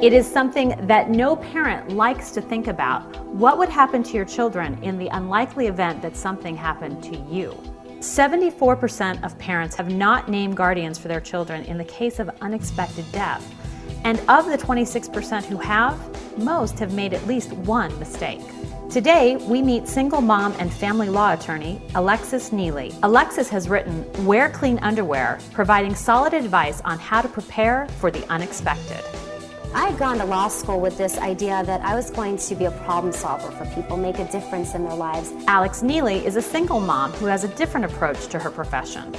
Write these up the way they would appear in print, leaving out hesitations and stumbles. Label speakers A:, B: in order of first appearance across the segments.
A: It is something that no parent likes to think about. What would happen to your children in the unlikely event that something happened to you? 74% of parents have not named guardians for their children in the case of unexpected death. And of the 26% who have, most have made at least one mistake. Today, we meet single mom and family law attorney, Alexis Neely. Alexis has written Wear Clean Underwear, providing solid advice on how to prepare for the unexpected.
B: I had gone to law school with this idea that I was going to be a problem solver for people, make a difference in their lives.
A: Alex Neely is a single mom who has a different approach to her profession.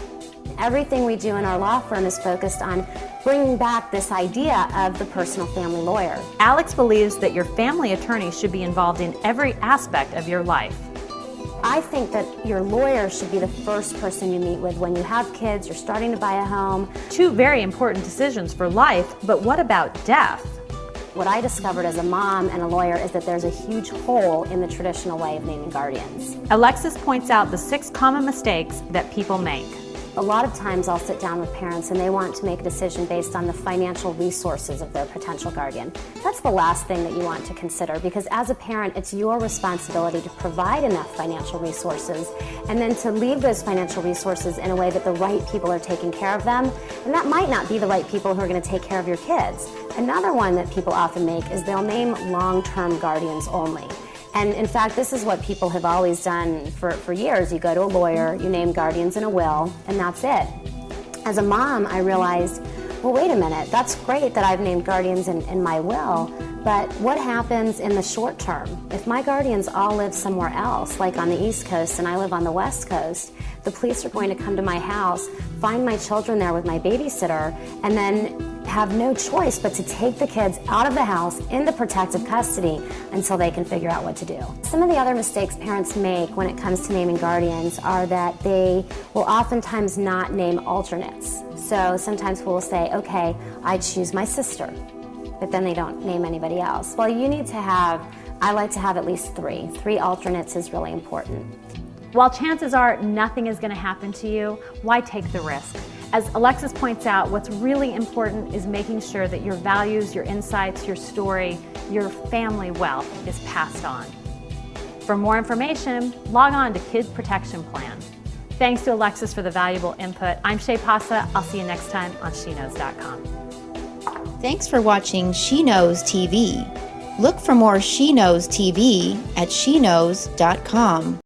B: Everything we do in our law firm is focused on bringing back this idea of the personal family lawyer.
A: Alex believes that your family attorney should be involved in every aspect of your life.
B: I think that your lawyer should be the first person you meet with when you have kids, you're starting to buy a home.
A: Two very important decisions for life, but what about death?
B: What I discovered as a mom and a lawyer is that there's a huge hole in the traditional way of naming guardians.
A: Alexis points out the 6 common mistakes that people make.
B: A lot of times I'll sit down with parents and they want to make a decision based on the financial resources of their potential guardian. That's the last thing that you want to consider, because as a parent, it's your responsibility to provide enough financial resources and then to leave those financial resources in a way that the right people are taking care of them. And that might not be the right people who are going to take care of your kids. Another one that people often make is they'll name long-term guardians only. And in fact, this is what people have always done for years. You go to a lawyer, you name guardians in a will, and that's it. As a mom, I realized, well, wait a minute, that's great that I've named guardians in my will, but what happens in the short term? If my guardians all live somewhere else, like on the East Coast and I live on the West Coast, the police are going to come to my house, find my children there with my babysitter, and then have no choice but to take the kids out of the house into protective custody until they can figure out what to do. Some of the other mistakes parents make when it comes to naming guardians are that they will oftentimes not name alternates. So sometimes we'll say, okay, I choose my sister, but then they don't name anybody else. Well, you need to have, I like to have at least 3. 3 alternates is really important.
A: While chances are nothing is going to happen to you, why take the risk? As Alexis points out, what's really important is making sure that your values, your insights, your story, your family wealth is passed on. For more information, log on to Kid Protection Plan. Thanks to Alexis for the valuable input. I'm Shay Pausa. I'll see you next time on SheKNOWS.com.
C: Thanks for watching SheKNOWS TV. Look for more SheKNOWS TV at SheKNOWS.com.